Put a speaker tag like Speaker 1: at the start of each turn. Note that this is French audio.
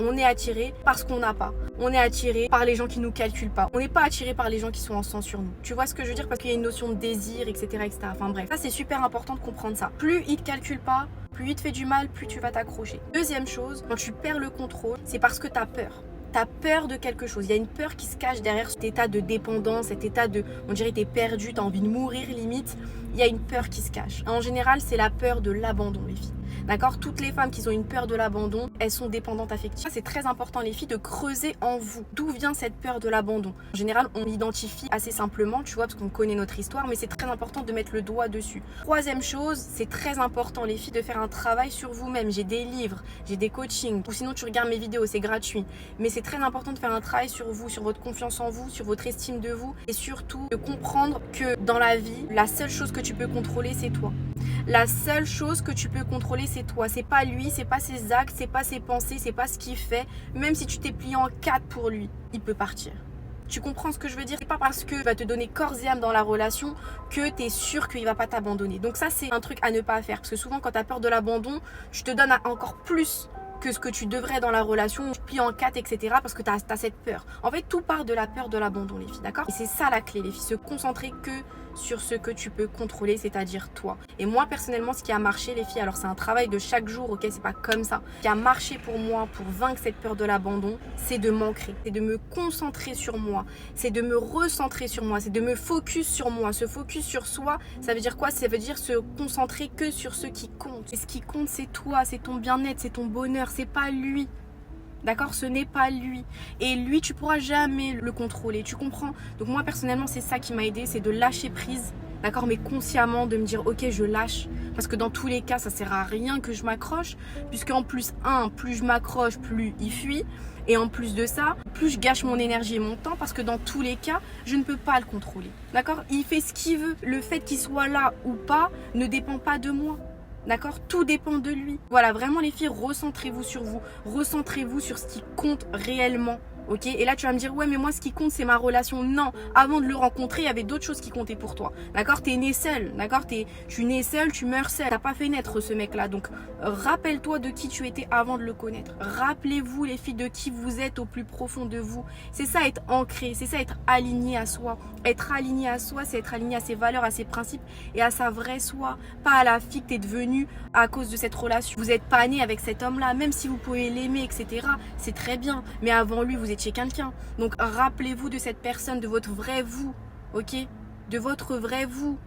Speaker 1: On est attiré par ce qu'on n'a pas. On est attiré par les gens qui nous calculent pas. On n'est pas attiré par les gens qui sont en sang sur nous. Tu vois ce que je veux dire? Parce qu'il y a une notion de désir, etc., etc. Enfin bref, ça c'est super important de comprendre ça. Plus il te calcule pas, plus il te fait du mal, plus tu vas t'accrocher. Deuxième chose, quand tu perds le contrôle, c'est parce que tu as peur. T'as peur de quelque chose. Il y a une peur qui se cache derrière cet état de dépendance, cet état de, on dirait t'es perdu, t'as envie de mourir limite. Il y a une peur qui se cache. En général, c'est la peur de l'abandon, les filles. D'accord? Toutes les femmes qui ont une peur de l'abandon, elles sont dépendantes affectives. C'est très important, les filles, de creuser en vous. D'où vient cette peur de l'abandon? En général, on l'identifie assez simplement, tu vois, parce qu'on connaît notre histoire, mais c'est très important de mettre le doigt dessus. Troisième chose, c'est très important, les filles, de faire un travail sur vous-même. J'ai des livres, j'ai des coachings, ou sinon tu regardes mes vidéos, c'est gratuit. Mais c'est très important de faire un travail sur vous, sur votre confiance en vous, sur votre estime de vous, et surtout de comprendre que dans la vie, la seule chose que tu peux contrôler, c'est toi. La seule chose que tu peux contrôler, c'est toi. C'est pas lui, c'est pas ses actes, c'est pas ses pensées, c'est pas ce qu'il fait. Même si tu t'es plié en 4 pour lui, il peut partir. Tu comprends ce que je veux dire? C'est pas parce qu'il va te donner corps et âme dans la relation que tu es sûr qu'il va pas t'abandonner. Donc ça, c'est un truc à ne pas faire. Parce que souvent, quand tu as peur de l'abandon, tu te donnes encore plus que ce que tu devrais dans la relation, tu plies en 4, etc. parce que tu as cette peur. En fait, tout part de la peur de l'abandon, les filles, d'accord? Et c'est ça la clé, les filles, se concentrer que sur ce que tu peux contrôler, c'est-à-dire toi. Et moi, personnellement, ce qui a marché, les filles, alors c'est un travail de chaque jour, ok, c'est pas comme ça. Ce qui a marché pour moi, pour vaincre cette peur de l'abandon, c'est de m'ancrer, c'est de me concentrer sur moi, c'est de me recentrer sur moi, c'est de me focus sur moi. Se focus sur soi, ça veut dire quoi? Ça veut dire se concentrer que sur ce qui compte. Et ce qui compte, c'est toi, c'est ton bien-être, c'est ton bonheur, c'est pas lui. D'accord? Ce n'est pas lui. Et lui, tu pourras jamais le contrôler. Tu comprends? Donc moi, personnellement, c'est ça qui m'a aidé, c'est de lâcher prise. D'accord? Mais consciemment, de me dire, ok, je lâche. Parce que dans tous les cas, ça sert à rien que je m'accroche. Puisqu'en plus, plus je m'accroche, plus il fuit. Et en plus de ça, plus je gâche mon énergie et mon temps. Parce que dans tous les cas, je ne peux pas le contrôler. D'accord? Il fait ce qu'il veut. Le fait qu'il soit là ou pas ne dépend pas de moi. D'accord? Tout dépend de lui. Voilà, vraiment les filles, recentrez-vous sur vous. Recentrez-vous sur ce qui compte réellement. Ok? Et là, tu vas me dire, ouais, mais moi, ce qui compte, c'est ma relation. Non, avant de le rencontrer, il y avait d'autres choses qui comptaient pour toi. D'accord? T'es né seul. D'accord? Tu nais seul, tu meurs seul. T'as pas fait naître ce mec-là. Donc, rappelle-toi de qui tu étais avant de le connaître. Rappelez-vous, les filles, de qui vous êtes au plus profond de vous. C'est ça, être ancré. C'est ça, être aligné à soi. Être aligné à soi, c'est être aligné à ses valeurs, à ses principes et à sa vraie soi. Pas à la fille que t'es devenue à cause de cette relation. Vous n'êtes pas né avec cet homme-là. Même si vous pouvez l'aimer, etc. C'est très bien. Mais avant lui, vous étiez quelqu'un. Donc rappelez-vous de cette personne, de votre vrai vous, ok? De votre vrai vous.